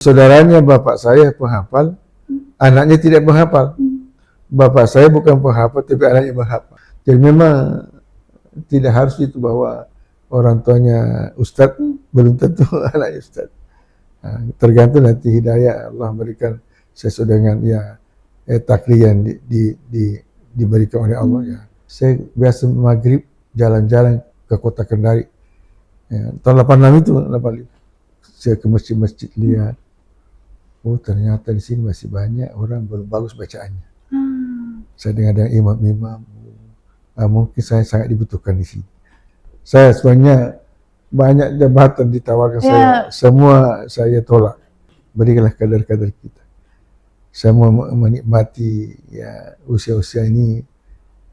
Saudaranya bapak saya penghafal, anaknya tidak menghafal. Bapak saya bukan penghafal, tapi anaknya menghafal. Jadi memang tidak harus itu bahwa orang tuanya ustadz, belum tentu anaknya ustadz. Nah, tergantung nanti hidayah Allah berikan sesuai dengan takdir yang diberikan oleh Allah ya. Saya biasa maghrib jalan-jalan ke kota Kendari. Ya, tahun 86 itu, 85. Saya ke masjid-masjid lihat. Oh ternyata di sini masih banyak orang belum bagus bacaannya. Saya dengar dengan imam-imam, mungkin saya sangat dibutuhkan di sini. Saya sebenarnya banyak jabatan ditawarkan saya, semua saya tolak. Berikanlah kadar-kadar kita. Saya mau menikmati ya usia-usia ini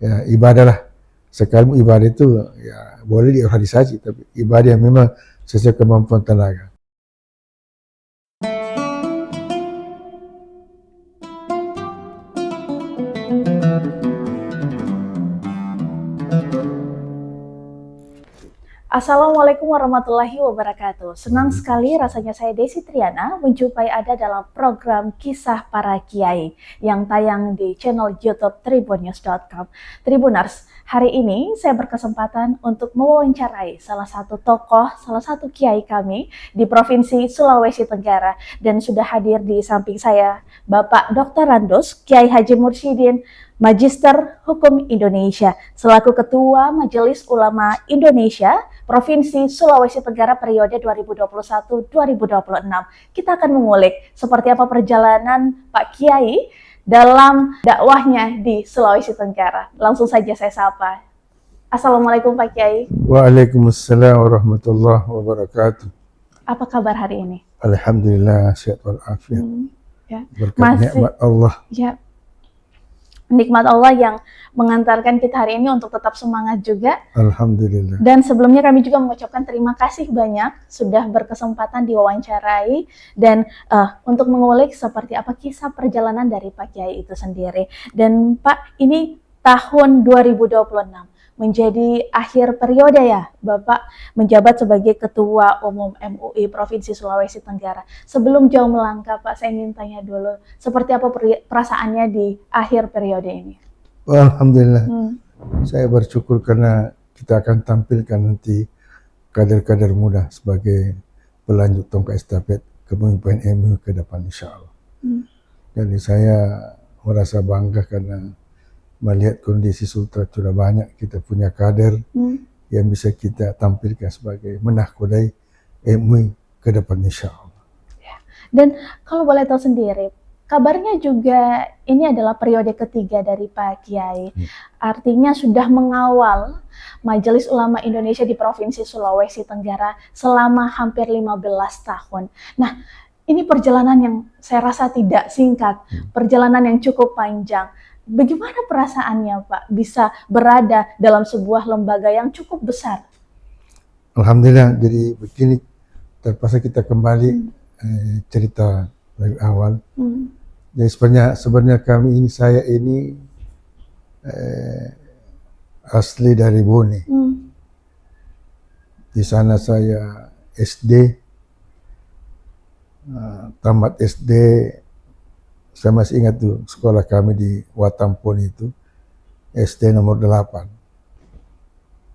ya ibadahlah. Sekarang ibadah itu ya boleh diorganisasi, tapi ibadah yang memang sesuai kemampuan tenaga. Assalamualaikum warahmatullahi wabarakatuh. Senang sekali rasanya saya Desi Triana menjumpai Anda dalam program Kisah Para Kiai yang tayang di channel YouTube tribunnews.com. Tribuners, hari ini saya berkesempatan untuk mewawancarai salah satu tokoh, salah satu kiai kami di Provinsi Sulawesi Tenggara, dan sudah hadir di samping saya Bapak Dr. Randos Kiai Haji Mursyidin, Magister Hukum Indonesia, selaku Ketua Majelis Ulama Indonesia Provinsi Sulawesi Tenggara periode 2021-2026. Kita akan mengulik seperti apa perjalanan Pak Kiai dalam dakwahnya di Sulawesi Tenggara. Langsung saja saya sapa. Assalamualaikum Pak Kiai. Waalaikumsalam warahmatullahi wabarakatuh. Apa kabar hari ini? Alhamdulillah sehat walafiat. Ya. Berkat nikmat Allah. Ya. Nikmat Allah yang mengantarkan kita hari ini untuk tetap semangat juga. Alhamdulillah. Dan sebelumnya kami juga mengucapkan terima kasih banyak sudah berkesempatan diwawancarai dan untuk mengulik seperti apa kisah perjalanan dari Pak Kiai itu sendiri. Dan Pak, ini tahun 2026 menjadi akhir periode ya Bapak menjabat sebagai Ketua Umum MUI Provinsi Sulawesi Tenggara. Sebelum jauh melangkah Pak, saya ingin tanya dulu, seperti apa perasaannya di akhir periode ini? Alhamdulillah, saya bersyukur karena kita akan tampilkan nanti kader-kader muda sebagai pelanjut tongkat estafet kepemimpinan MUI ke depan insya Allah. Jadi saya merasa bangga karena melihat kondisi Sultra sudah banyak, kita punya kader yang bisa kita tampilkan sebagai menahkodai MUI ke depan insya Allah. Ya. Dan kalau boleh tahu sendiri, kabarnya juga ini adalah periode ketiga dari Pak Kiai. Artinya sudah mengawal Majelis Ulama Indonesia di Provinsi Sulawesi Tenggara selama hampir 15 tahun. Nah, ini perjalanan yang saya rasa tidak singkat, perjalanan yang cukup panjang. Bagaimana perasaannya Pak bisa berada dalam sebuah lembaga yang cukup besar? Alhamdulillah, jadi begini, terpaksa kita kembali cerita dari awal. Jadi sebenarnya kami ini, saya ini asli dari Bone. Di sana saya SD, tamat SD. Saya masih ingat tuh sekolah kami di Watampone itu, SD nomor 8.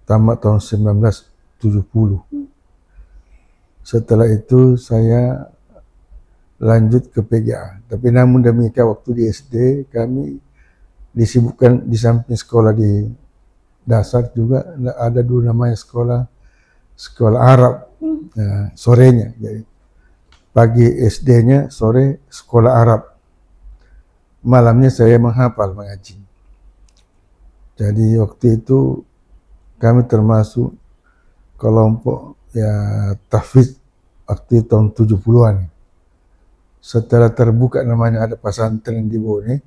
Tamat tahun 1970. Setelah itu saya lanjut ke PGA. Tapi namun demikian waktu di SD kami disibukkan di samping sekolah di dasar juga ada dulu namanya sekolah Arab. Nah, sorenya. Jadi pagi SD-nya, sore sekolah Arab. Malamnya saya menghafal mengaji. Jadi waktu itu kami termasuk kelompok ya tahfidz waktu tahun 70-an. Setelah terbuka namanya ada pesantren di Bone,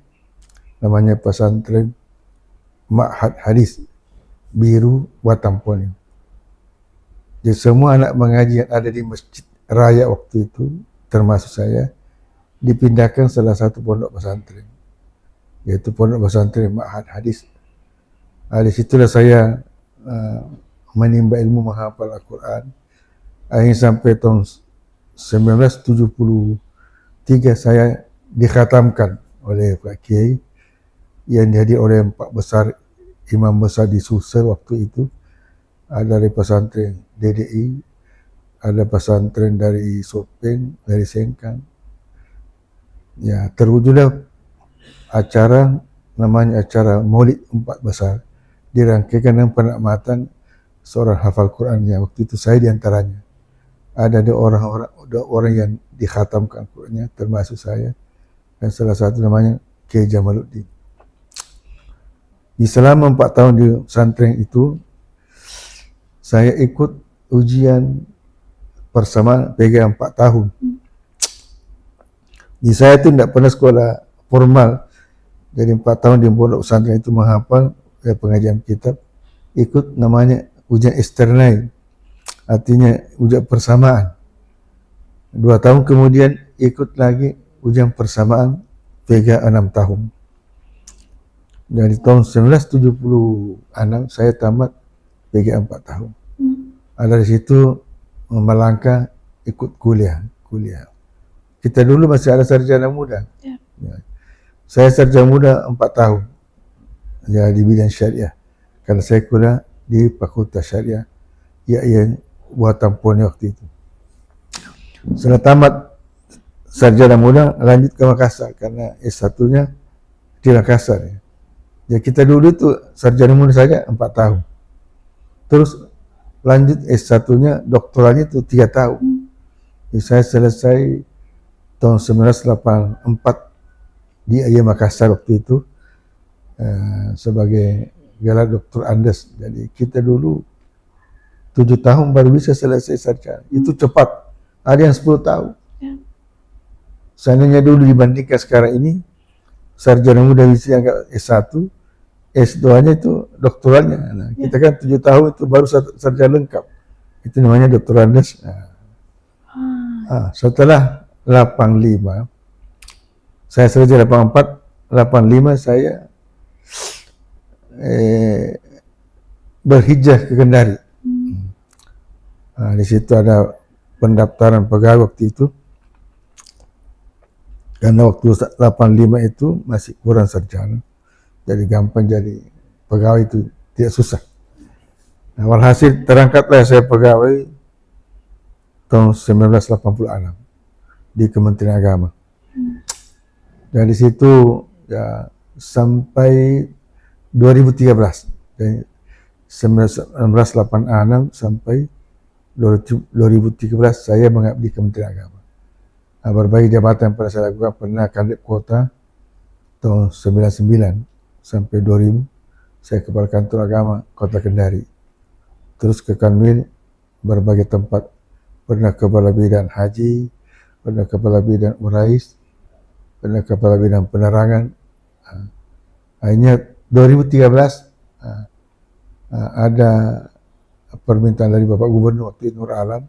namanya pesantren Ma'had Hadis Biru Watampone. Jadi semua anak mengaji yang ada di masjid raya waktu itu, termasuk saya, dipindahkan salah satu pondok pesantren, yaitu pondok pesantren Ma'had Hadis. Di situlah saya menimba ilmu menghafal Al-Quran. Akhirnya sampai tahun 1970 3 saya dikhatamkan oleh Pak Kiai yang dihadiri oleh 4 besar imam besar di Sulsel waktu itu. Ada dari pesantren DDI, ada pesantren dari Sopeng, dari Sengkang. Ya, terwujudlah acara namanya acara Maulid 4 besar, dirangkaikan dengan penakmatan seorang hafal Qurannya. Waktu itu saya diantaranya. Ada orang yang dikhatamkan Qurannya, termasuk saya, dan salah satu namanya Kiai Jamaluddin. Di selama 4 tahun di pesantren itu, saya ikut ujian persamaan PG 4 tahun. Di saya itu tidak pernah sekolah formal, jadi 4 tahun di pondok pesantren itu menghafal pengajian kitab, ikut namanya ujian eksternal, artinya ujian persamaan. 2 tahun kemudian ikut lagi ujian persamaan PG 6 tahun. Dari tahun 1976 saya tamat PG 4 tahun. Dari situ melangkah ikut kuliah. Kita dulu masih ada sarjana muda. Ya. Saya sarjana muda 4 tahun. Ya, di bidang syariah. Karena saya kuliah di Fakultas Syariah yang buatan Poni waktu itu. Setelah tamat sarjana muda, lanjut ke Makassar karena S1-nya di Makassar. Ya, kita dulu itu sarjana muda saja 4 tahun. Terus lanjut S1-nya, doktoralnya itu 3 tahun. Jadi saya selesai tahun 1984 di Makassar waktu itu sebagai gelar Doktor Andes. Jadi kita dulu 7 tahun baru bisa selesai sarjana. Itu cepat. Ada yang 10 tahun. Seandainya dulu dibandingkan sekarang ini, sarjana muda bisa yang S1, S2-nya itu doktoralnya. Nah, kita kan 7 tahun itu baru sarjana lengkap. Itu namanya Doktor Andes. Setelah 85, saya selesai 84, 85 saya berhijrah ke Kendari. Di situ ada pendaftaran pegawai waktu itu. Karena waktu 85 itu masih kurang sarjana. Jadi gampang jadi pegawai itu, tidak susah. Nah, walhasil terangkatlah saya pegawai tahun 1986 di Kementerian Agama. Dari situ ya sampai 2013. Dari 1986 sampai 2013 saya mengabdi Kementerian Agama. Nah, berbagai jabatan pada saya lakukan, pernah Kadep Kota tahun 99 sampai 2000, saya Kepala Kantor Agama Kota Kendari. Terus ke Kanwil, berbagai tempat, pernah Kepala Bidang Haji, pernah Kepala Bidang Urais, pernah Kepala Bidang Penerangan. Akhirnya 2013 ada permintaan dari Bapak Gubernur waktu itu, Nur Alam.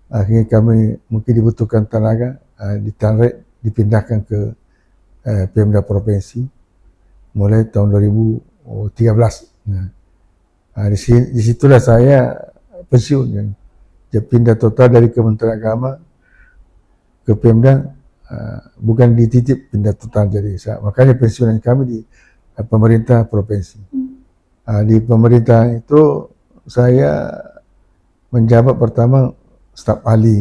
Akhirnya kami mungkin dibutuhkan tenaga, dipindahkan ke Pemda Provinsi mulai tahun 2013. Di situlah saya pensiun. Dia pindah total dari Kementerian Agama ke Pemda, bukan dititip, pindah total. Jadi makanya pensiunan kami di pemerintah provinsi. Di pemerintah itu saya menjabat pertama staf ahli,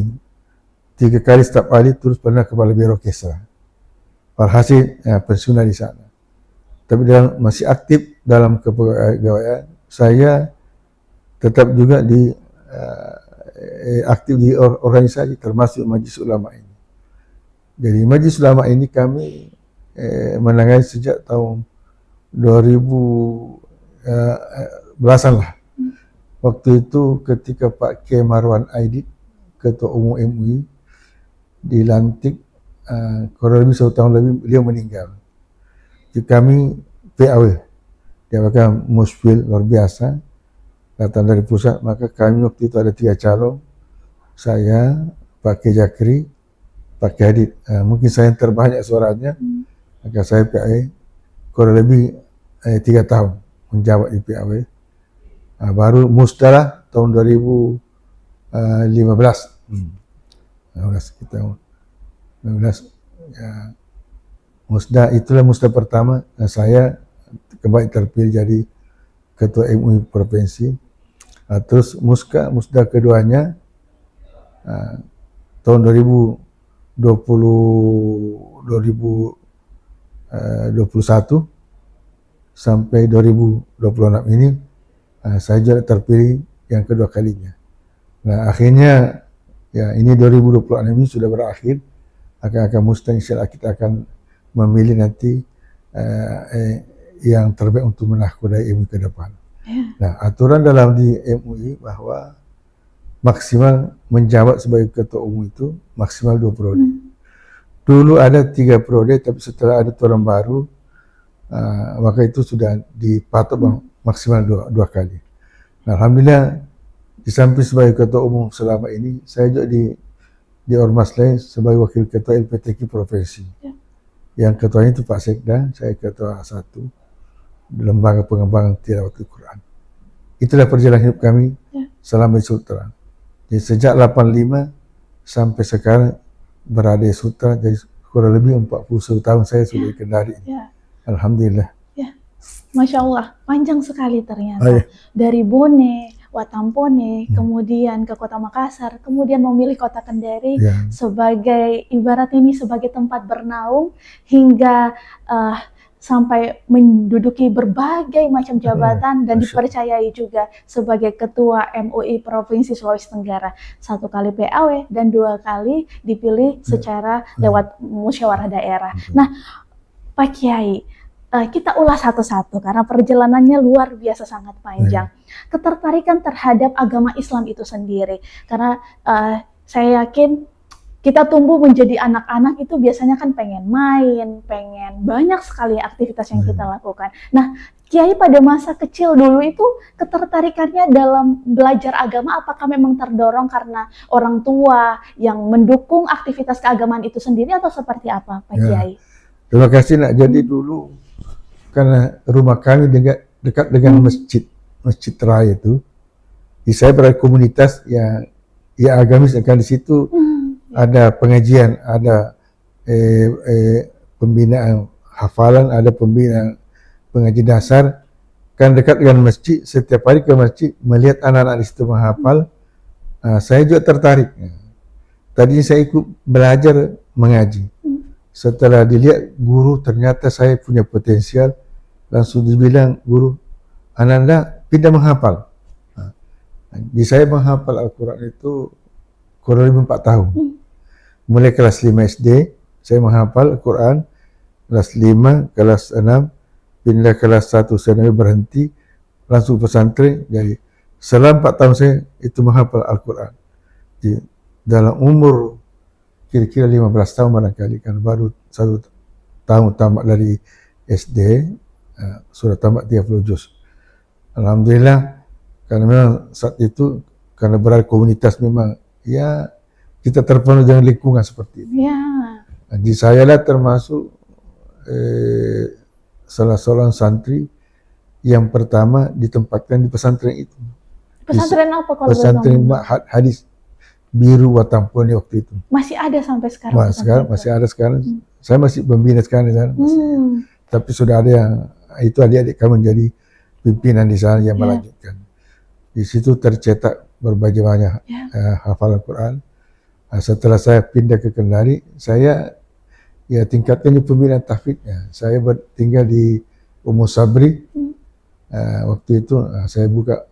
3 kali staf ahli, terus pernah kepala biro kesra. Walhasil pensiun di sana. Tapi masih aktif dalam kepegawaian. Saya tetap juga aktif di organisasi, termasuk Majelis Ulama ini. Jadi Majelis Ulama ini kami menangani sejak tahun 2000 belasan lah. Waktu itu ketika Pak K. Marwan Aidit, Ketua Umum MUI, dilantik, kurang lebih 1 tahun lebih beliau meninggal. Jadi kami PAW, dia akan musfil luar biasa, datang dari pusat. Maka kami waktu itu ada 3 calon, saya, Pak K. Jakri, Pak K. Hadid. Mungkin saya yang terbanyak suaranya, maka saya PAW kurang lebih 3 tahun menjabat di PAW. Baru musdalah tahun 2015. Kita 19 ya, musda itulah musda pertama saya kembali terpilih jadi ketua MUI provinsi. Terus musda keduanya tahun 2021 sampai 2026 ini saya juga terpilih yang kedua kalinya. Nah akhirnya ya ini 2026 ini sudah berakhir, akan musda insyaallah kita akan memilih nanti yang terbaik untuk menahkodai MUI ke depan. Nah aturan dalam di MUI bahwa maksimal menjabat sebagai ketua umum itu maksimal 2 periode. Dulu ada 3 periode, tapi setelah ada aturan baru, maka itu sudah dipatok maksimal 2 kali. Nah, alhamdulillah di samping sebagai ketua umum selama ini, saya juga di ormas lain sebagai wakil ketua LPTQ provinsi. Yang ketuanya itu Pak Sekda, saya ketua 1 lembaga pengembangan tilawatul Quran. Itulah perjalanan hidup kami selama di Sultra. Jadi sejak 85 sampai sekarang berada di Sultra, jadi kurang lebih 41 tahun saya sudah di Kendari. Alhamdulillah. Masya Allah, panjang sekali ternyata. Dari Bone, Watampone, kemudian ke Kota Makassar, kemudian memilih Kota Kendari sebagai ibarat ini sebagai tempat bernaung hingga sampai menduduki berbagai macam jabatan dan dipercayai juga sebagai Ketua MUI Provinsi Sulawesi Tenggara. 1 kali PAW dan 2 kali dipilih secara lewat musyawarah daerah. Nah, Pak Kiai, kita ulas satu-satu karena perjalanannya luar biasa sangat panjang. Ketertarikan terhadap agama Islam itu sendiri, karena saya yakin kita tumbuh menjadi anak-anak itu biasanya kan pengen main, pengen banyak sekali aktivitas yang kita lakukan. Nah, Kiai pada masa kecil dulu itu ketertarikannya dalam belajar agama apakah memang terdorong karena orang tua yang mendukung aktivitas keagamaan itu sendiri atau seperti apa, Pak Kiai? Terima kasih nak. Jadi dulu karena rumah kami dekat dengan masjid raya itu, saya berada komunitas yang agamis, kan di situ ada pengajian, ada pembinaan hafalan, ada pembinaan pengaji dasar. Kan dekat dengan masjid, setiap hari ke masjid melihat anak-anak di situ menghafal, saya juga tertarik. Tadinya saya ikut belajar mengaji. Setelah dilihat guru ternyata saya punya potensial, langsung dibilang guru, Ananda pindah menghafal. Di saya menghafal Al-Quran itu kurang lebih 4 tahun. Mulai kelas 5 SD, saya menghafal Al-Quran, kelas 5, kelas 6, pindah kelas 1, saya berhenti, langsung pesantren. Jadi selama 4 tahun saya itu menghafal Al-Quran. Dalam umur kira-kira 15 tahun barangkali, kan baru 1 tahun tamat dari SD, sudah tamat 30 juz. Alhamdulillah, karena memang saat itu, karena berada komunitas memang, ya kita terpenuhi dengan lingkungan seperti itu. Jadi saya lah termasuk salah seorang santri yang pertama ditempatkan di pesantren itu. Pesantren apa kalau pesantren Ma'had Hadis Biru Watampone waktu itu. Masih ada sampai sekarang? Masih ada sekarang. Saya masih pembina sekarang di sana. Tapi sudah ada yang, itu adik-adik kami menjadi pimpinan di sana yang melanjutkan. Di situ tercetak berbagai banyak hafalan Quran. Setelah saya pindah ke Kendari, saya tingkatkan di pembinaan tahfidnya. Saya tinggal di Umus Sabri. Waktu itu saya buka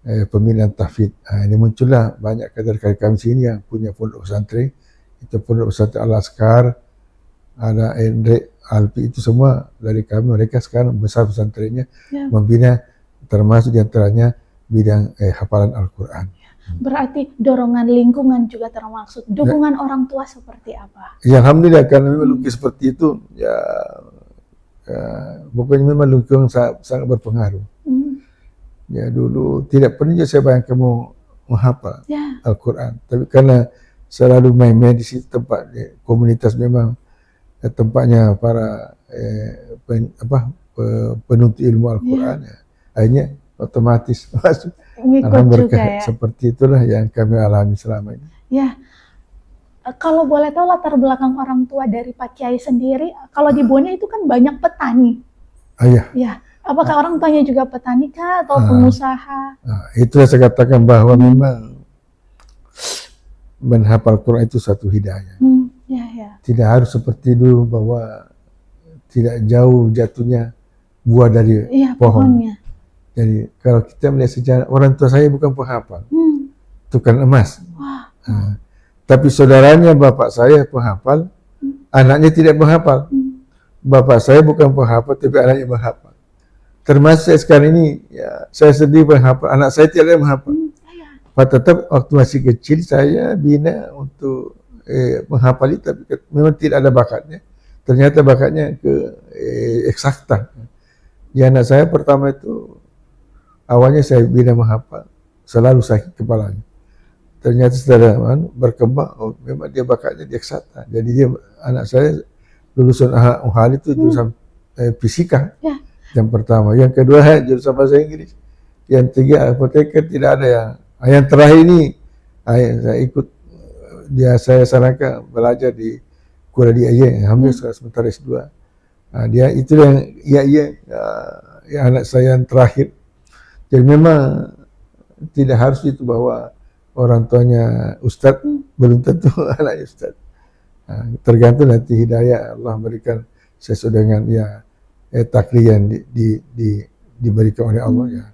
pembinaan tahfidz. Ini muncullah banyak kader-kader kami sini yang punya pondok pesantren. Itu pondok pesantren Al-Askar, ada Hendrik, Alpi, itu semua dari kami. Mereka sekarang besar pesantrennya, membina termasuk diantaranya bidang hafalan Al-Quran. Berarti dorongan lingkungan juga termaksud. Dukungan orang tua seperti apa? Ya alhamdulillah, karena memang lukis seperti itu, pokoknya memang lingkungan sangat berpengaruh. Ya dulu tidak pernah saya bayangkan mau menghafal Al-Quran, tapi karena selalu main-main di situ tempat komunitas, memang tempatnya para penuntut ilmu Al-Quran, akhirnya otomatis masuk. Alhamdulillah juga ya. Seperti itulah yang kami alami selama ini. Ya, Kalau boleh tahu latar belakang orang tua dari Pak Kiai sendiri, kalau di Bone itu kan banyak petani. Iya. Ya, apakah orang tuanya juga petani kah atau Ah. pengusaha? Itu yang saya katakan bahwa memang menghafal Quran itu satu hidayah. Ya. Tidak harus seperti dulu bahwa tidak jauh jatuhnya buah dari Iya, pohon. pohonnya. Jadi kalau kita melihat sejarah, orang tua saya bukan penghafal, tukang emas. Wah. Tapi saudaranya bapak saya penghafal, anaknya tidak menghafal. Bapak saya bukan penghafal, tapi anaknya menghafal. Termasuk saya sekarang ini, ya, saya sedih menghafal, anak saya tidak ada menghafal. Pak tetap waktu masih kecil saya bina untuk menghafal itu, tapi memang tidak ada bakatnya. Ternyata bakatnya ke eksakta. Ya, anak saya pertama itu awalnya saya bina menghafal, selalu sakit kepalanya. Ternyata setelah berkembang, oh, memang dia bakatnya di eksakta. Jadi dia, anak saya lulusan UHAL itu jurusan fisika. Ya. Yang pertama, yang kedua jurusan bahasa Inggris, yang tiga apoteker, tidak ada yang terakhir ini saya ikut dia, saya sarankan belajar di kuliah di IAIN, alhamdulillah sementara S2. Dia itu yang anak saya yang terakhir. Jadi memang tidak harus itu bahwa orang tuanya ustadz, belum tentu anaknya ustadz. Tergantung nanti hidayah Allah berikan sesuai dengan takdir yang diberikan oleh Allah ya.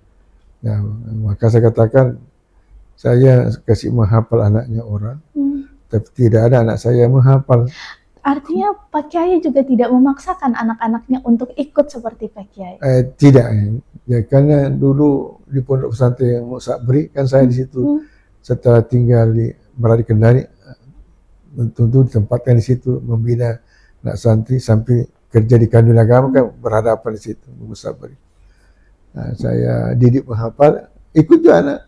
Maka saya katakan saya kasih menghafal anaknya orang, tapi tidak ada anak saya yang menghafal. Artinya Pak Kiai juga tidak memaksakan anak-anaknya untuk ikut seperti Pak Kiai? Tidak, ya, karena dulu di pondok pesantren Musabri kan saya di situ. Setelah tinggal berada di Kendari, tentu ditempatkan di situ membina anak santri sampai kerja di Kandil Agama kan berhadapan di situ Musabri. Saya didik menghafal, ikut juga anak.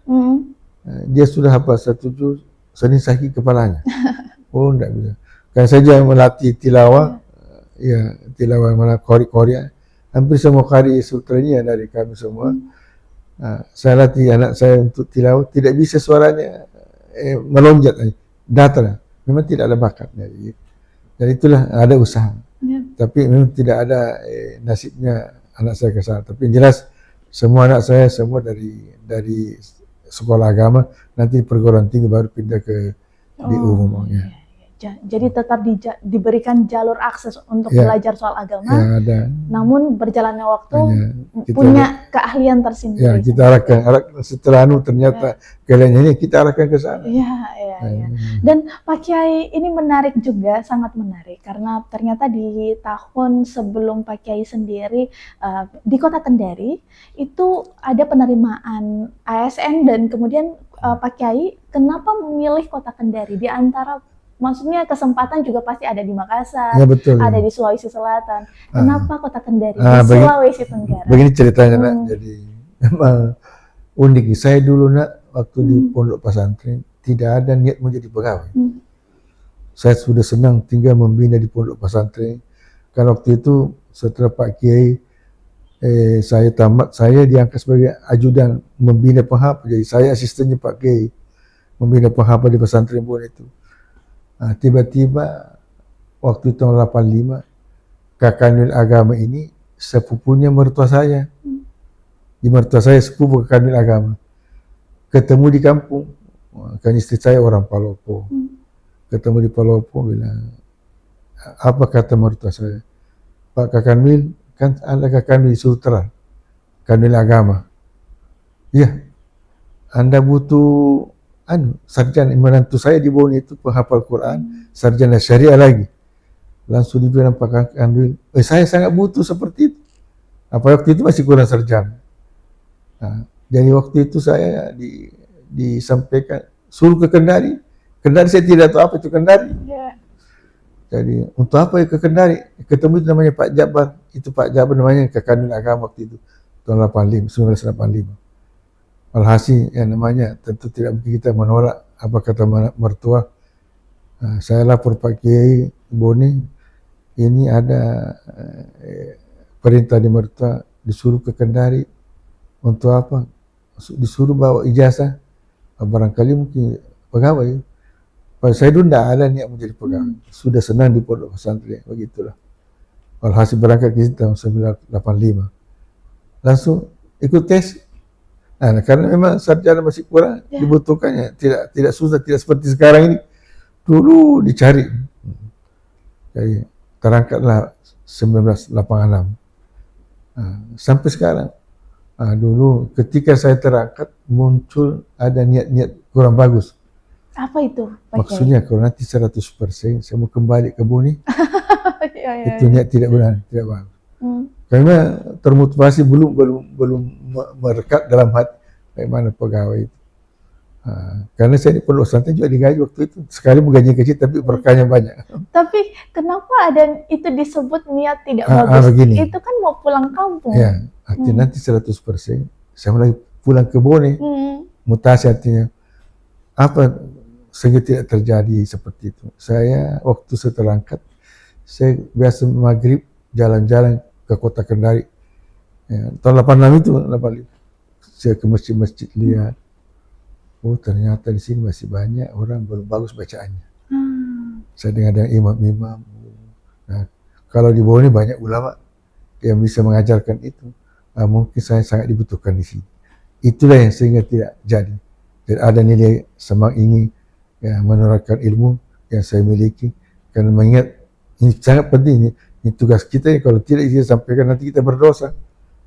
Dia sudah hafal satu juz, Senin sakit kepalanya. Oh, enggak bisa. Kan saja melatih tilawah, ya tilawah mana qori, hampir semua qari sultannya dari kami semua. Saya latih anak saya untuk tilawah, tidak bisa suaranya melonjak, datar. Memang tidak ada bakatnya. Dan itulah ada usaha. Tapi memang tidak ada nasibnya anak saya ke sana. Tapi yang jelas semua anak saya semua dari sekolah agama, nanti perguruan tinggi baru pindah ke di umum. Ya. Jadi tetap diberikan jalur akses untuk belajar soal agama, ada. Namun berjalannya waktu punya keahlian tersendiri. Ya, kita arahkan setelah ternyata kalian ini kita arahkan ke sana. Iya. Dan Pak Kiai ini menarik juga, sangat menarik karena ternyata di tahun sebelum Pak Kiai sendiri di Kota Kendari itu ada penerimaan ASN dan kemudian Pak Kiai kenapa memilih Kota Kendari di antara, maksudnya kesempatan juga pasti ada di Makassar, ya, betul, ada di Sulawesi Selatan. Kenapa Kota Kendari di Sulawesi Tenggara? Begini ceritanya nak, jadi memang unik. Saya dulu nak waktu di pondok pesantren tidak ada niat menjadi pegawai. Saya sudah senang tinggal membina di pondok pesantren. Karena waktu itu setelah Pak Kiai saya tamat, saya diangkat sebagai ajudan membina penghafal. Jadi saya asistennya Pak Kiai membina penghafal di pesantren Bone itu. Tiba-tiba waktu tahun 85 Kakanil Agama ini sepupunya mertua saya. Di mertua saya sepupu Kakanil Agama. Ketemu di kampung. Kan istri saya orang Palopo. Ketemu di Palopo bilang, apa kata mertua saya? Pak Kakanil, kan Anda Kakanil Sultra, Kakanil Agama. Iya, Anda butuh sarjana. Menantu saya di Bone itu penghafal Quran, sarjana syariah lagi. Langsung dibilang Pak Kanil, saya sangat butuh seperti itu. Apa waktu itu masih kurang sarjana. Jadi waktu itu saya disampaikan suruh ke Kendari. Kendari saya tidak tahu apa itu Kendari. Jadi untuk apa ke Kendari? Ketemu itu namanya Pak Jabar. Itu Pak Jabar namanya Kakanil Agama waktu itu tahun 1985. Alhasil yang namanya tentu tidak mungkin kita menolak apa kata mertua. Saya lapor Pak Kiai Bone, ini ada perintah di mertua disuruh ke Kendari. Untuk apa? Disuruh bawa ijazah, barangkali mungkin pegawai. Kalau saya dulu tidak ada niat menjadi pegawai. Sudah senang di pondok pesantren, begitulah. Alhasil berangkat ke sini tahun 1985. Langsung ikut tes. Nah, karena memang sarjana masih kurang, dibutuhkannya. Tidak susah, tidak seperti sekarang ini. Dulu dicari. Jadi terangkatlah 1986. Sampai sekarang. Dulu ketika saya terangkat muncul ada niat-niat kurang bagus. Apa itu, Pak Kiai? Maksudnya kalau nanti 100% saya mau kembali ke Buni, Ya. itu niat tidak benar, tidak bagus. Karena termotivasi belum merekat dalam hati bagaimana pegawai itu. Karena saya di pondok pesantren juga digaji waktu itu, sekali gaji kecil tapi berkahnya banyak. Tapi kenapa ada itu disebut niat tidak bagus? Begini. Itu kan mau pulang kampung. Ya, artinya nanti 100% saya mulai pulang ke Bone, mutasi artinya apa sehingga tidak terjadi seperti itu. Saya waktu saya terangkat, saya biasa maghrib jalan-jalan ke kota Kendari. Ya, tahun 86 itu, 85. Saya ke masjid-masjid lihat. Oh ternyata di sini masih banyak orang belum bagus bacaannya. Saya dengar imam-imam. Nah, kalau di bawah ini banyak ulama yang bisa mengajarkan itu. Mungkin saya sangat dibutuhkan di sini. Itulah yang sehingga tidak jadi. Dan ada nilai semangat ingin menerapkan ilmu yang saya miliki. Karena mengingat ini sangat penting. Ini tugas kita. Kalau tidak kita sampaikan nanti kita berdosa.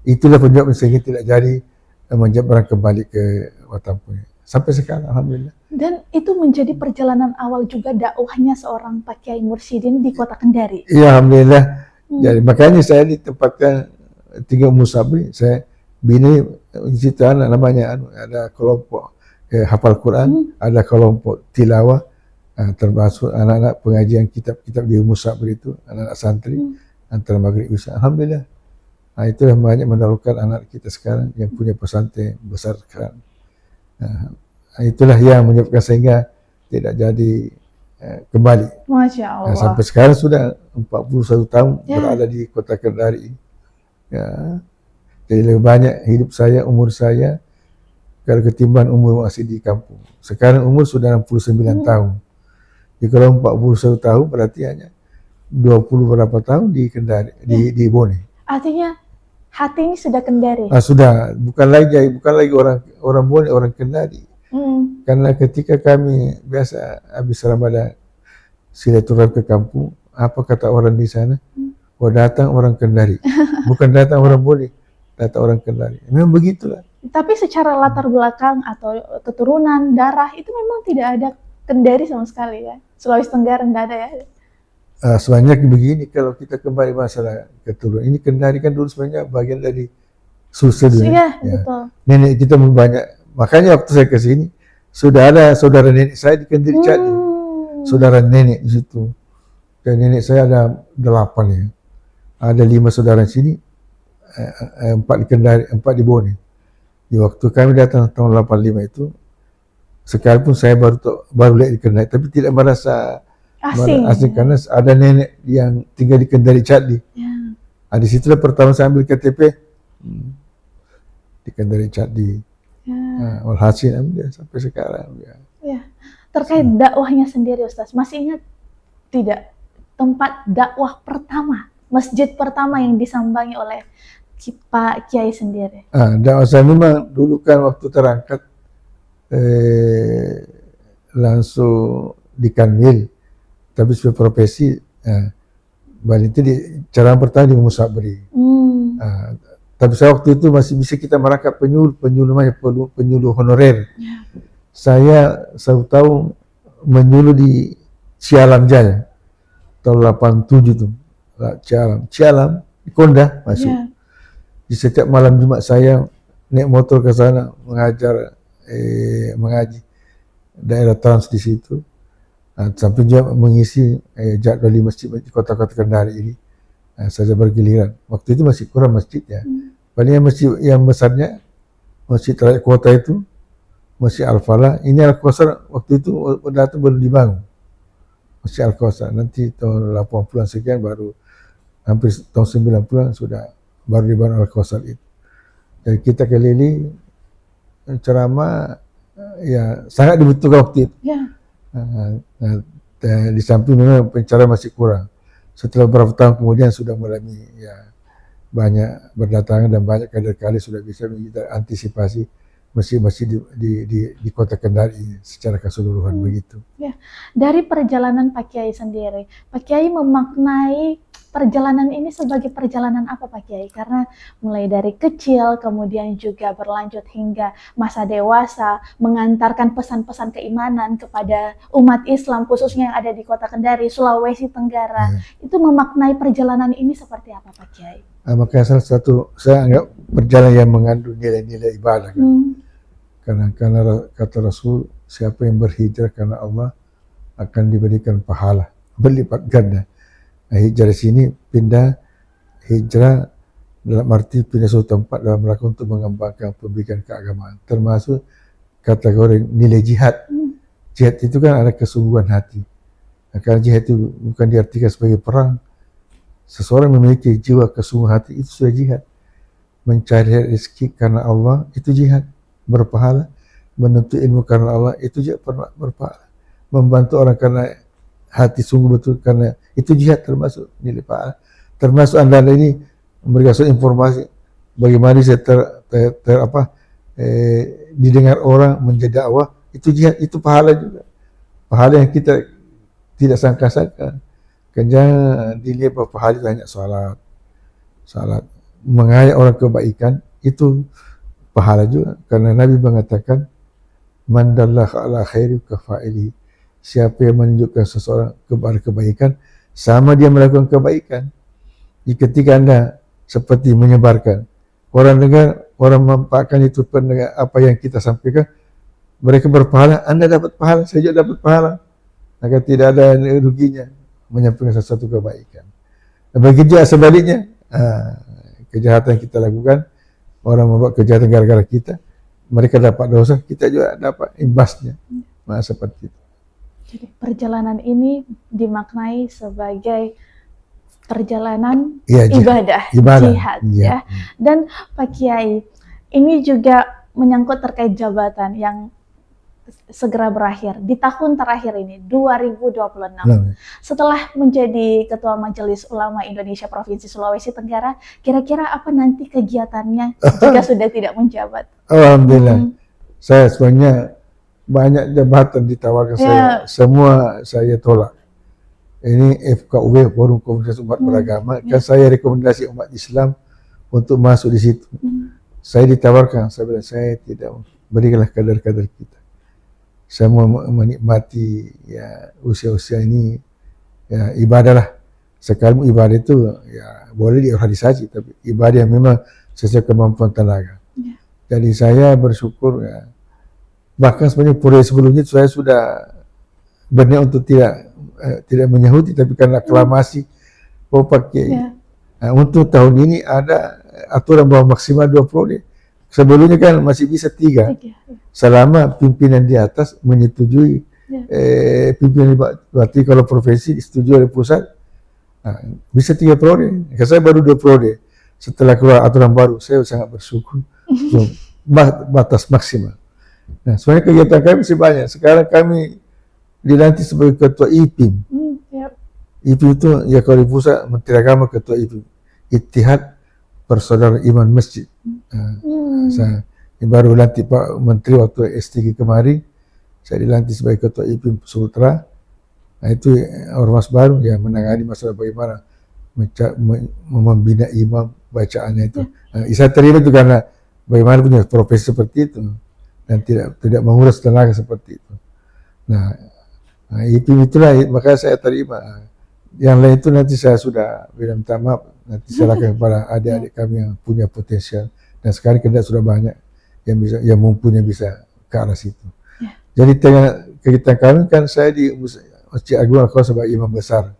Itulah penyebab sehingga tidak jadi menjadi orang kembali ke Watampone. Sampai sekarang, alhamdulillah. Dan itu menjadi perjalanan awal juga dakwahnya seorang Pak Kiai Mursyidin di kota Kendari. Iya, alhamdulillah. Jadi makanya saya ditempatkan tinggal Musabri. Saya bina di situ namanya ada kelompok hafal Quran, ada kelompok tilawah, termasuk anak-anak pengajian kitab-kitab di Musabri itu, anak-anak santri antara maghrib isya. Alhamdulillah. Itulah banyak menaruhkan anak kita sekarang yang punya pesantren besar sekarang. Itulah yang menyebabkan sehingga tidak jadi kembali. Masya Allah. Sampai sekarang sudah 41 tahun berada di kota Kendari. Ya. Jadi lebih banyak hidup saya, umur saya, kalau ketimbang umur masih di kampung. Sekarang umur sudah 69 tahun. Jadi kalau 41 tahun berarti hanya 20 berapa tahun di Kendari, di Bone. Artinya hati ini sudah Kendari. Sudah, bukan lagi orang Bone, orang Kendari. Karena ketika kami biasa habis Ramadan silaturahmi ke kampung, apa kata orang di sana? Oh datang orang Kendari, bukan datang orang Bone, datang orang Kendari. Memang begitulah. Tapi secara latar belakang atau keturunan darah itu memang tidak ada Kendari sama sekali ya. Sulawesi Tenggara tidak ada ya. Sebenarnya begini, kalau kita kembali masalah keturunan, ini Kendari kan dulu sebenarnya bagian dari Sulsel. Iya, betul. Nenek kita banyak, makanya waktu saya ke sini sudah ada saudara nenek saya di Kendari Cadi, saudara nenek di situ. Dan nenek saya ada 8 ya, ada 5 saudara di sini, 4 di Kendari, 4 di Bone. Di waktu kami datang tahun 85 itu, sekalipun saya baru lihat di Kendari, tapi tidak merasa asing karena ada nenek yang tinggal di Kendari Cadi. Di situlah pertama saya ambil KTP di Kendari Cadi. Walhasil sampai sekarang. Terkait dakwahnya sendiri, Ustaz, masih ingat tidak tempat dakwah pertama, masjid pertama yang disambangi oleh Pak Kiai sendiri? Dakwah saya memang dulu kan waktu terangkat langsung di Kanwil. Tapi sebagai profesi, balik itu cara pertama di Musabri. Tapi saya waktu itu masih bisa kita merangkap penyuluh honorer. Saya satu tahun menyuluh di Cialam Jaya tahun 87 tuh, Cialam di Konda masuk. Di setiap malam Jumat saya naik motor ke sana mengajar, mengaji daerah Trans di situ. Sampai juga mengisi jadwal di masjid kota-kota Kendari ini. Saya bergiliran. Waktu itu masih kurang masjidnya. Paling masjid yang besarnya masjid rakyat kota itu masjid Al-Falah. Ini Al-Kausar waktu itu datang baru dibangun. Masjid Al-Kausar. Nanti tahun 80-an sekian baru hampir tahun 90-an sudah baru dibangun Al-Kausar itu. Jadi kita keliling ceramah ya sangat dibutuhkan waktu itu. Nah, di samping memang pencarian masih kurang. Setelah beberapa tahun kemudian sudah mulai ya banyak berdatangan dan banyak kader-kader sudah bisa kita antisipasi masih di Kota Kendari secara keseluruhan begitu. Ya, dari perjalanan Pak Kiai sendiri, Pak Kiai memaknai perjalanan ini sebagai perjalanan apa Pak Kiai? Karena mulai dari kecil, kemudian juga berlanjut hingga masa dewasa, mengantarkan pesan-pesan keimanan kepada umat Islam, khususnya yang ada di Kota Kendari, Sulawesi Tenggara. Itu memaknai perjalanan ini seperti apa Pak Kiai? Makanya salah satu, saya anggap perjalanan yang mengandung nilai-nilai ibadah. Karena kata Rasul, siapa yang berhijrah karena Allah akan diberikan pahala berlipat ganda. Nah, hijrah di sini hijrah dalam arti pindah suatu tempat dalam rangka untuk mengembangkan pendidikan keagamaan, termasuk kategori nilai jihad. Jihad itu kan ada kesungguhan hati. Nah, karena jihad itu bukan diartikan sebagai perang. Seseorang memiliki jiwa kesungguhan hati itu sudah jihad. Mencari rezeki karena Allah itu jihad, berpahala. Menuntut ilmu karena Allah itu juga berpahala. Membantu orang karena hati sungguh betul karena itu jihad, termasuk nilai pahala. Termasuk Anda ini memberikan informasi bagaimana saya didengar orang menjadi dakwah, itu jihad, itu pahala juga. Pahala yang kita tidak sangka-sangka. Kan jangan dilihat bahwa pahala itu hanya salat, mengajak orang kebaikan itu pahala juga, karena Nabi mengatakan man dallahu ala khairi kafa'ili, siapa yang menunjukkan seseorang kepada kebaikan sama dia melakukan kebaikan. Jadi ketika Anda seperti menyebarkan, orang dengar, orang memanfaatkan itu pendengar apa yang kita sampaikan, mereka berpahala, Anda dapat pahala, saya juga dapat pahala. Maka tidak ada ruginya menyampaikan sesuatu kebaikan. Dan begitu juga sebaliknya, kejahatan yang kita lakukan, orang membuat kejahatan gara-gara kita, mereka dapat dosa, kita juga dapat imbasnya. Nah, seperti itu. Jadi perjalanan ini dimaknai sebagai perjalanan ibadah, jihad. Ya. Dan Pak Kiai, ini juga menyangkut terkait jabatan yang segera berakhir di tahun terakhir ini 2026. Setelah menjadi Ketua Majelis Ulama Indonesia Provinsi Sulawesi Tenggara, kira-kira apa nanti kegiatannya jika sudah tidak menjabat? Alhamdulillah. Saya sebenarnya banyak jabatan ditawarkan saya, semua saya tolak. Ini FKUB, Forum Komunitas Umat Beragama, kan saya rekomendasi umat Islam untuk masuk di situ. Saya ditawarkan, saya bilang saya tidak, berikanlah kader-kader kita. Saya mau menikmati ya usia-usia ini, ya ibadah lah. Sekarang ibadah itu ya boleh diorganisasi, tapi ibadah yang memang sesuai kemampuan tenaga. Jadi saya bersyukur ya. Bahkan sebenarnya periode sebelumnya saya sudah berniat untuk tidak menyahuti, tapi karena aklamasi Pak Kiai. Nah, untuk tahun ini ada aturan bahwa maksimal 2 periode. Sebelumnya kan masih bisa 3. Selama pimpinan di atas menyetujui, pimpinan berarti kalau provinsi disetujui oleh pusat, bisa 3 periode. Saya baru 2 periode. Setelah keluar aturan baru, saya sangat bersyukur. Batas maksimal. Nah, sebenarnya kegiatan kami masih banyak. Sekarang kami dilantik sebagai ketua IPIM. IPIM itu ya kalau di pusat Menteri Agama, ketua IPIM, Ittihad Persaudaraan Iman Masjid. Saya baru lantik Pak Menteri waktu S3 kemarin, saya dilantik sebagai ketua IPIM Sultra. Nah, itu ormas baru yang menangani masalah bagaimana membina imam bacaannya itu. Nah, saya terima itu karena bagaimana punya profesi seperti itu dan tidak menguras tenaga seperti itu. Nah IPIM itulah maka saya terima. Yang lain itu nanti saya sudah minta maaf, nanti serahkan kepada adik-adik kami yang punya potensial, dan sekarang kandidat sudah banyak yang mempunyai bisa ke arah situ. Jadi kegiatan kami kan saya di Masjid Agung Al-Qaus sebagai imam besar.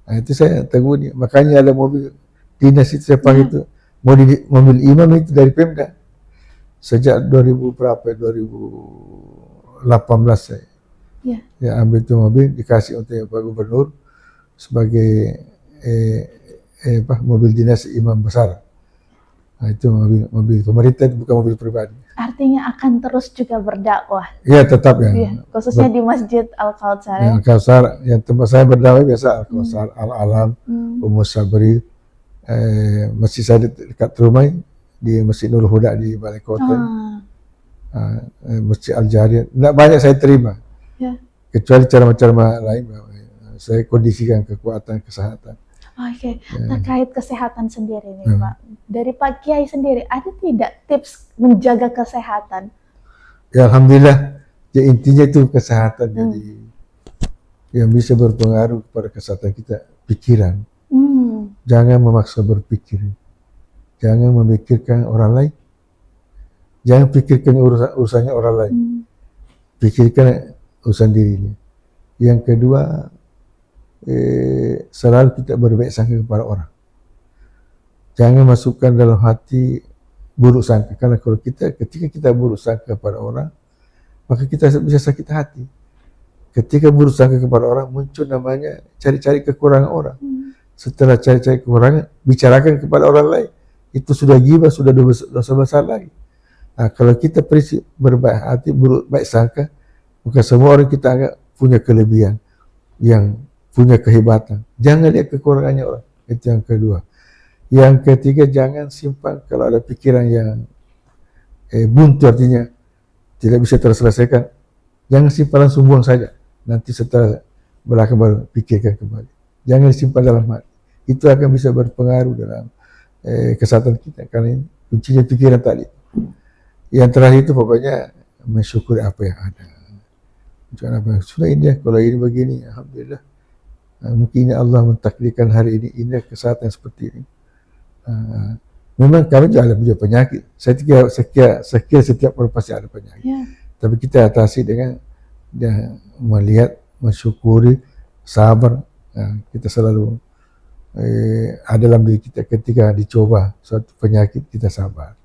Nah, itu saya teguni, makanya ada mobil dinas itu saya panggil itu mobil imam itu dari Pemda. Sejak 2018 saya ambil itu mobil, dikasih untuk Pak Gubernur sebagai mobil dinas imam besar. Nah, itu mobil pemerintah, itu bukan mobil pribadi. Artinya akan terus juga berdakwah, Ya tetap ya. ya, khususnya di Masjid Al-Kautsar. Yang Al-Kautsar, yang tempat saya berdakwah biasa Al-Kautsar, Al-Alam, Umus Sabri, masjid saya dekat rumah di Masjid Nurul Huda di Balai Kota, Masjid Al-Jariyah. Tidak banyak saya terima, Ya. kecuali ceramah-ceramah lain. Saya kondisikan kekuatan kesehatan. Oke, terkait kesehatan sendiri nih Pak, dari Pak Kiai sendiri ada tidak tips menjaga kesehatan? Ya Alhamdulillah, ya intinya itu kesehatan. Jadi yang bisa berpengaruh kepada kesehatan kita, pikiran. Jangan memaksa berpikir, jangan memikirkan orang lain, jangan pikirkan urusannya orang lain, pikirkan urusan dirinya. Yang kedua, selalu kita berbaik sangka kepada orang. Jangan masukkan dalam hati buruk sangka, karena kalau ketika kita buruk sangka kepada orang, maka kita bisa sakit hati. Ketika buruk sangka kepada orang, muncul namanya cari-cari kekurangan orang. Setelah cari-cari kekurangan, bicarakan kepada orang lain. Itu sudah ghibah, sudah dosa besar lagi. Nah, kalau kita prinsip berbaik hati, baik sangka, maka semua orang kita anggap punya kelebihan, yang punya kehebatan. Jangan lihat kekurangannya orang. Itu yang kedua. Yang ketiga, jangan simpan kalau ada pikiran yang buntu, artinya tidak bisa terselesaikan. Jangan simpan, langsung buang saja. Nanti setelah belakang baru pikirkan kembali. Jangan simpan dalam hati. Itu akan bisa berpengaruh dalam kesehatan kita. Karena kuncinya pikiran tadi. Yang terakhir itu pokoknya mensyukuri apa yang ada. Jangan apa yang sudah indah. Kalau ini begini, alhamdulillah. Mungkin Allah mentakdirkan hari ini indah kesehatan seperti ini. Memang kami juga ada penyakit. Saya kira setiap orang pasti ada penyakit. Tapi kita atasi dengan melihat, mensyukuri, sabar. Kita selalu ada dalam diri kita ketika dicoba suatu penyakit, kita sabar.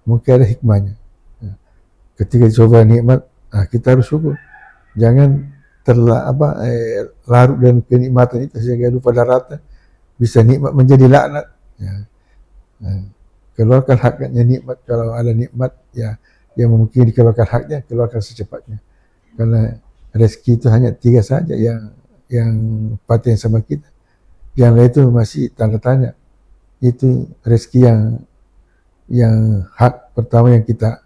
Mungkin ada hikmahnya. Ketika dicoba nikmat, kita harus syukur. Jangan larut dalam kenikmatan itu sehingga lupa daratan, bisa nikmat menjadi laknat. Keluarkan haknya nikmat. Kalau ada nikmat, ya yang mungkin dikeluarkan haknya, keluarkan secepatnya. Karena rezeki itu hanya 3 saja yang paten sama kita. Yang lain itu masih tanda tanya. Itu rezeki yang hak pertama yang kita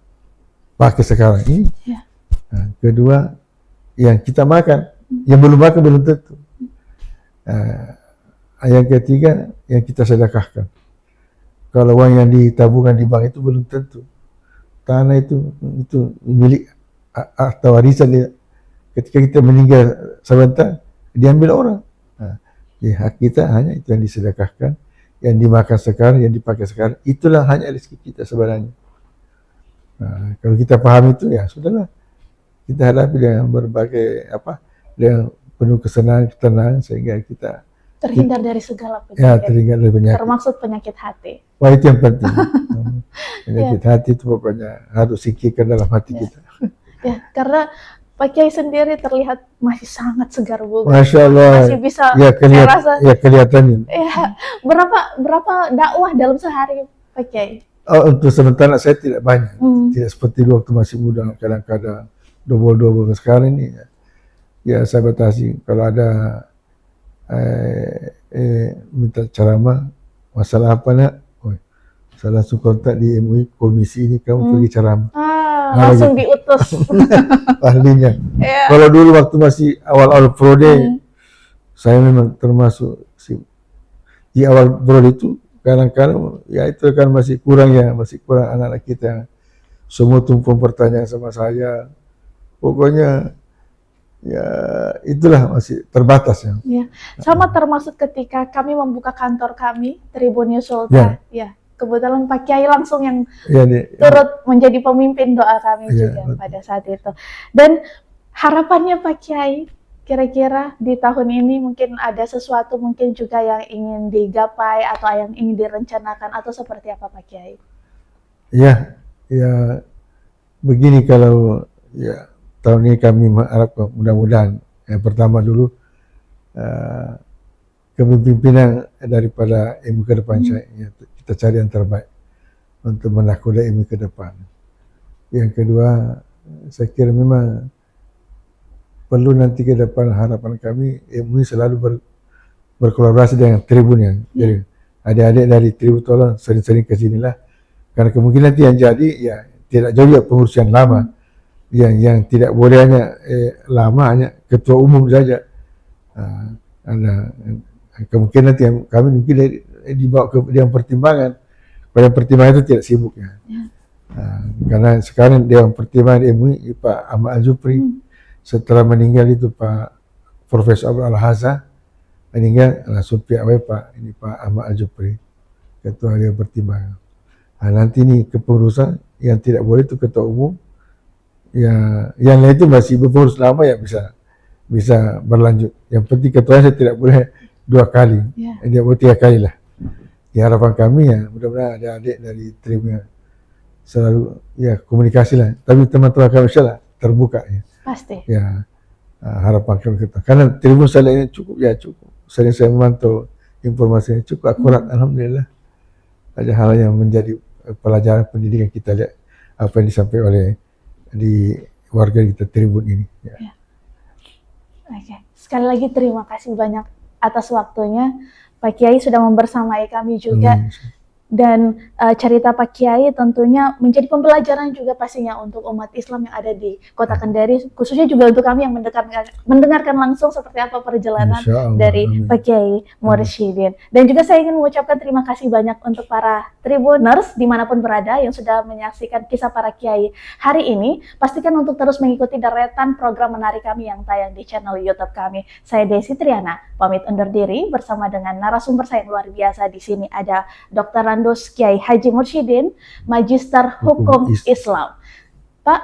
pakai sekarang ini. Kedua, yang kita makan, yang belum makan belum tentu. Yang ketiga, yang kita sedekahkan. Kalau uang yang ditabungkan di bank itu belum tentu. Tanah itu milik atau warisan dia. Ketika kita meninggal sebentar, diambil orang. Hak kita hanya itu yang disedekahkan, yang dimakan sekarang, yang dipakai sekarang. Itulah hanya rezeki kita sebenarnya. Kalau kita paham itu, ya sudahlah. Kita hadapi dengan berbagai dengan penuh kesenangan, ketenangan, sehingga kita terhindar dari segala penyakit. Ya, terhindar dari penyakit. Termasuk penyakit hati. Wah, itu yang penting. Penyakit hati itu pokoknya harus singkirkan dalam hati kita. Ya, karena Pak Kiai sendiri terlihat masih sangat segar bugar. Masya Allah. Masih bisa, kelihatan. Ya, berapa dakwah dalam sehari Pak Kiai? Untuk sementara saya tidak banyak. Tidak seperti waktu masih muda, kadang-kadang double sekarang ini. Ya saya batasi. Kalau ada minta ceramah, masalah apa nak? Saya langsung kontak di MUI, komisi ini kamu pergi ceramah. Langsung diutus. Ahlinya. Kalau dulu waktu masih awal-awal prode, saya memang termasuk di awal prode itu, kadang-kadang ya itu kan masih kurang anak-anak kita. Semua tumpang pertanyaan sama saya. Pokoknya ya itulah masih terbatas ya. Sama termasuk ketika kami membuka kantor kami, Tribun News Sultan. Kebetulan Pak Kiai langsung yang turut menjadi pemimpin doa kami juga pada saat itu. Dan harapannya Pak Kiai, kira-kira di tahun ini mungkin ada sesuatu mungkin juga yang ingin digapai atau yang ingin direncanakan atau seperti apa Pak Kiai? Ya begini, kalau tahun ini kami mengharapkan mudah-mudahan yang pertama dulu kepemimpinan daripada MUI ke depan kita cari yang terbaik. untuk menakoda ilmu ke depan. Yang kedua, saya kira memang perlu nanti ke depan harapan kami MUI selalu berkolaborasi dengan Tribun yang jadi adik-adik dari Tribun tolong sering-sering ke sinilah, karena kemungkinan nanti yang jadi ya tidak jauh ya pengurusan lama, yang tidak boleh hanya lama hanya ketua umum saja. Ada kemungkinan nanti yang kami mungkin dibawa ke Dewan Pertimbangan. Pada pertimbangan itu tidak sibuk ya. Karena sekarang Dewan Pertimbangan MUI Pak Ahmad Al-Jupri, setelah meninggal itu Pak Profesor Abdul Al-Hazza meninggal, langsung Pak Ahmad Al-Jupri, ketua Dewan Pertimbangan. Nanti ini kepengurusan yang tidak boleh itu ketua umum, ya yang lain itu masih berpengurus lama ya bisa berlanjut. Yang penting ketuanya saya tidak boleh 2 kali, dia boleh 3 kali lah. Di harapan kami ya mudah-mudahan ada adik dari Tribun selalu ya komunikasi lah. Tapi teman-teman kami insyaAllah terbuka ya. Pasti. Ya harapan kami kita. Karena Tribun saya ini cukup. Sering saya memantau informasinya cukup akurat, alhamdulillah. Ada hal yang menjadi pelajaran pendidikan kita lihat apa yang disampaikan oleh di warga kita Tribun ini. Ya. Oke. Sekali lagi terima kasih banyak atas waktunya. Pak Kiai sudah membersamai kami juga. Dan cerita Pak Kiai tentunya menjadi pembelajaran juga pastinya untuk umat Islam yang ada di Kota Kendari, khususnya juga untuk kami yang mendengarkan langsung seperti apa perjalanan dari Pak Kiai Mursyidin. Dan juga saya ingin mengucapkan terima kasih banyak untuk para Tribuners dimanapun berada yang sudah menyaksikan kisah para Kiai hari ini. Pastikan untuk terus mengikuti deretan program menarik kami yang tayang di channel YouTube kami. Saya Desi Triana, pamit undur diri bersama dengan narasumber saya yang luar biasa. Di sini ada Dr. Randos Kiai Haji Mursyidin, Magister Hukum Islam. Pak,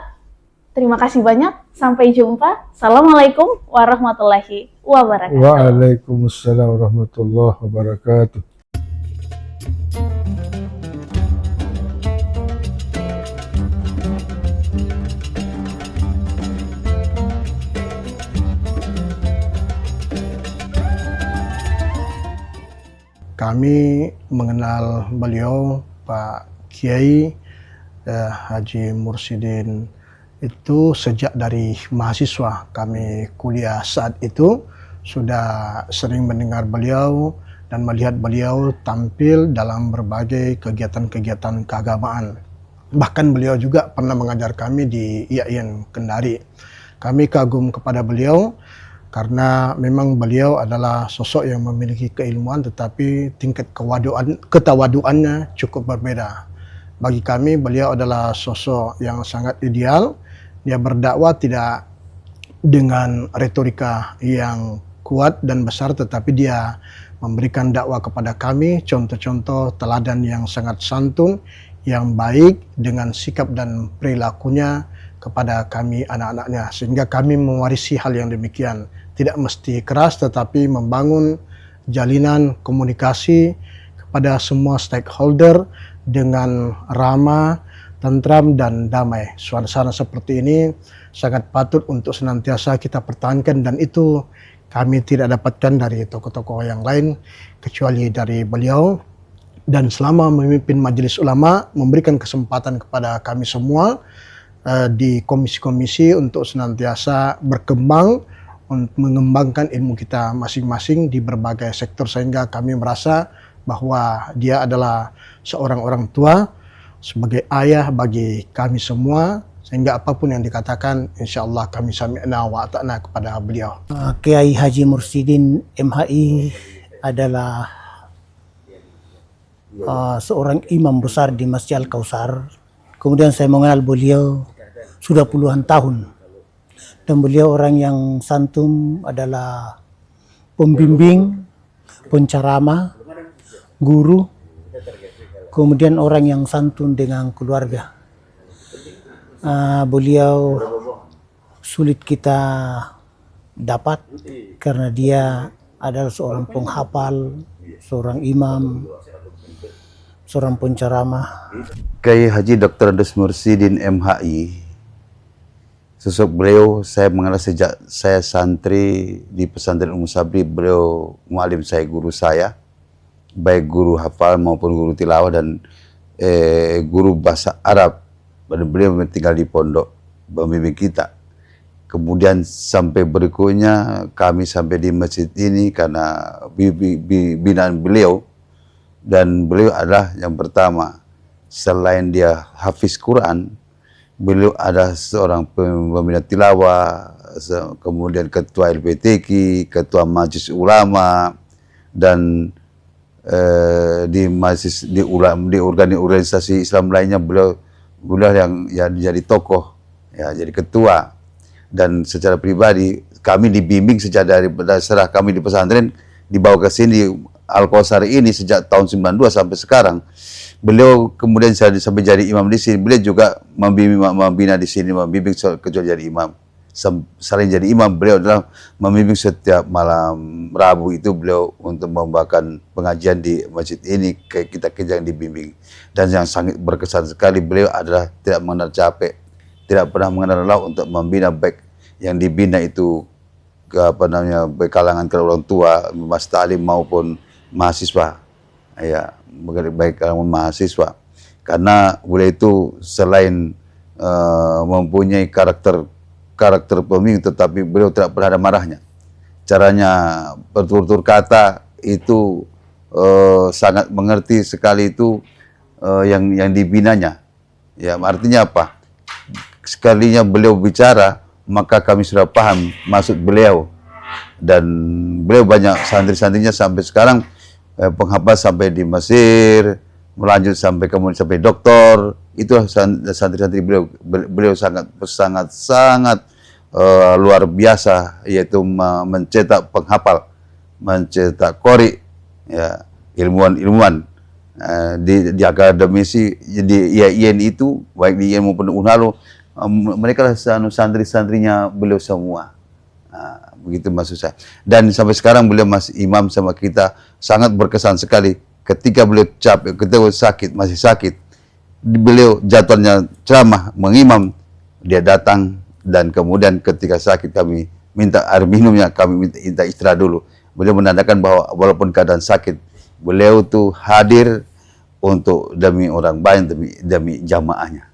terima kasih banyak. Sampai jumpa. Assalamualaikum warahmatullahi wabarakatuh. Waalaikumsalam warahmatullahi wabarakatuh. Kami mengenal beliau Pak Kiai Haji Mursyidin itu sejak dari mahasiswa. Kami kuliah saat itu sudah sering mendengar beliau dan melihat beliau tampil dalam berbagai kegiatan-kegiatan keagamaan. Bahkan beliau juga pernah mengajar kami di IAIN Kendari. Kami kagum kepada beliau karena memang beliau adalah sosok yang memiliki keilmuan, tetapi tingkat ketawaduannya cukup berbeda. Bagi kami beliau adalah sosok yang sangat ideal. Dia berdakwah tidak dengan retorika yang kuat dan besar, tetapi dia memberikan dakwah kepada kami contoh-contoh teladan yang sangat santun, yang baik dengan sikap dan perilakunya kepada kami anak-anaknya, sehingga kami mewarisi hal yang demikian. Tidak mesti keras, tetapi membangun jalinan komunikasi kepada semua stakeholder dengan ramah, tentram, dan damai. Suasana seperti ini sangat patut untuk senantiasa kita pertahankan, dan itu kami tidak dapatkan dari tokoh-tokoh yang lain kecuali dari beliau. Dan selama memimpin majelis ulama, memberikan kesempatan kepada kami semua di komisi-komisi untuk senantiasa berkembang, untuk mengembangkan ilmu kita masing-masing di berbagai sektor, sehingga kami merasa bahwa dia adalah seorang orang tua sebagai ayah bagi kami semua, sehingga apapun yang dikatakan insyaallah kami sami'na wa ata'na kepada beliau. Kiai Haji Mursyidin MHI adalah seorang imam besar di Masjid Al-Kausar. Kemudian saya mengenal beliau sudah puluhan tahun. Dan beliau orang yang santun, adalah pembimbing, penceramah, guru, kemudian orang yang santun dengan keluarga. Beliau sulit kita dapat karena dia adalah seorang penghafal, seorang imam, seorang penceramah. Kiai Haji Dr. Randos Mursyidin MHI, sosok beliau saya mengenal sejak saya santri di pesantren Ummu Sabri. Beliau mualim saya, guru saya, baik guru hafal maupun guru tilawah, dan guru bahasa Arab. Beliau tinggal di pondok membimbing kita. Kemudian sampai berikutnya kami sampai di masjid ini karena binaan beliau, dan beliau adalah yang pertama, selain dia hafiz Quran, beliau ada seorang pembina tilawah, kemudian ketua LPTQ, ketua Majelis Ulama, dan di organisasi Islam lainnya beliau yang jadi tokoh, ya jadi ketua. Dan secara pribadi kami dibimbing sejak dari serah kami di pesantren dibawa ke sini Al-Kausar ini sejak tahun 92 sampai sekarang. Beliau kemudian sampai jadi imam di sini. Beliau juga membina di sini, membimbing kecuali jadi imam. Selain jadi imam, beliau adalah membimbing setiap malam Rabu itu beliau untuk membawakan pengajian di masjid ini, kita yang dibimbing. Dan yang sangat berkesan sekali, beliau adalah tidak mengenal capek, tidak pernah mengenal lelah untuk membina, baik yang dibina itu baik kalangan orang tua, mas ta'lim maupun mahasiswa, ya baik kalangan mahasiswa. Karena beliau itu selain mempunyai karakter pemimpin, tetapi beliau tidak pernah ada marahnya. Caranya bertutur kata itu sangat mengerti sekali itu yang dibinanya. Ya, artinya apa? Sekalinya beliau bicara, maka kami sudah paham maksud beliau. Dan beliau banyak santri-santrinya sampai sekarang penghafal sampai di Mesir, melanjut kemudian sampai doktor. Itulah santri-santri beliau. Beliau sangat luar biasa, yaitu mencetak penghafal, mencetak qori, ya, ilmuwan di akademisi di IAIN itu, baik di IAIN maupun UNHALO, mereka lah santri-santrinya beliau semua. Begitu maksud saya. Dan sampai sekarang beliau masih imam sama kita, sangat berkesan sekali. Ketika beliau capek, ketika masih sakit, beliau jadwalnya ceramah, mengimam, dia datang. Dan kemudian ketika sakit kami minta air minumnya, kami minta istirahat dulu. Beliau menandakan bahwa walaupun keadaan sakit, beliau tuh hadir untuk demi orang banyak, demi jamaahnya.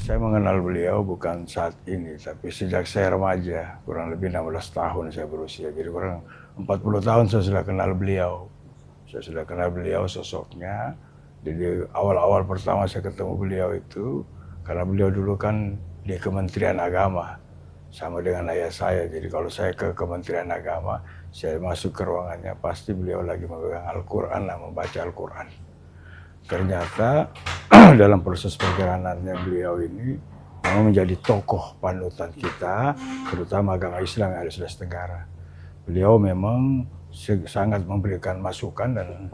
Saya mengenal beliau bukan saat ini, tapi sejak saya remaja, kurang lebih 16 tahun saya berusia. Jadi kurang 40 tahun saya sudah kenal beliau. Saya sudah kenal beliau sosoknya. Jadi awal-awal pertama saya ketemu beliau itu, karena beliau dulu kan di Kementerian Agama sama dengan ayah saya. Jadi kalau saya ke Kementerian Agama, saya masuk ke ruangannya, pasti beliau lagi memegang Al-Quran, membaca Al-Quran. Ternyata dalam proses perjalanannya beliau ini memang menjadi tokoh panutan kita, terutama agama Islam yang ada di Sulawesi Tenggara. Beliau memang sangat memberikan masukan dan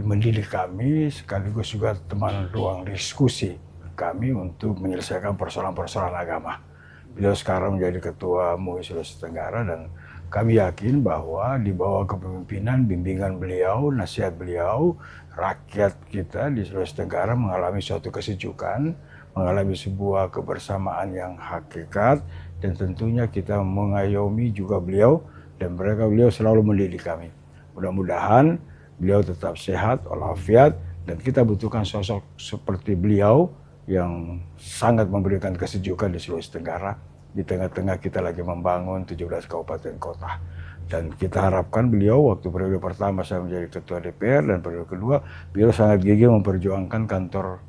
mendidik kami, sekaligus juga teman ruang diskusi kami untuk menyelesaikan persoalan-persoalan agama. Beliau sekarang menjadi ketua MUI Sulawesi Tenggara, dan kami yakin bahwa di bawah kepemimpinan, bimbingan beliau, nasihat beliau, rakyat kita di Sulawesi Tenggara mengalami suatu kesejukan, mengalami sebuah kebersamaan yang hakikat, dan tentunya kita mengayomi juga beliau, dan beliau selalu mendidik kami. Mudah-mudahan beliau tetap sehat, walafiat, dan kita butuhkan sosok seperti beliau yang sangat memberikan kesejukan di Sulawesi Tenggara. Di tengah-tengah kita lagi membangun 17 kabupaten kota. Dan kita harapkan beliau, waktu periode pertama saya menjadi ketua DPR dan periode kedua, beliau sangat gigih memperjuangkan kantor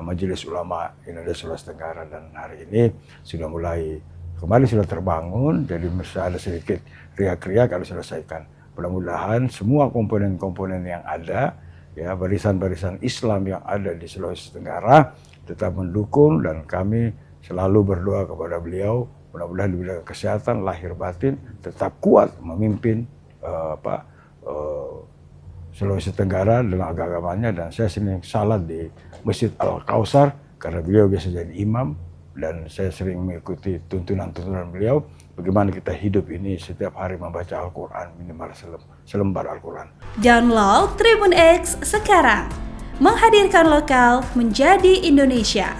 Majelis Ulama Indonesia Sulawesi Tenggara. Dan hari ini sudah mulai, kembali sudah terbangun, jadi ada sedikit riak-riak harus diselesaikan. Mudah-mudahan semua komponen-komponen yang ada, ya barisan-barisan Islam yang ada di Sulawesi Tenggara tetap mendukung, dan kami selalu berdoa kepada beliau, mudah-mudahan diberikan kesehatan lahir batin, tetap kuat memimpin Sulawesi Tenggara dalam agamanya. Dan saya sering salat di Masjid Al-Kausar karena beliau biasa jadi imam, dan saya sering mengikuti tuntunan-tuntunan beliau bagaimana kita hidup ini setiap hari membaca Al-Quran, minimal selembar Al-Quran. Download Tribun X sekarang, menghadirkan lokal menjadi Indonesia.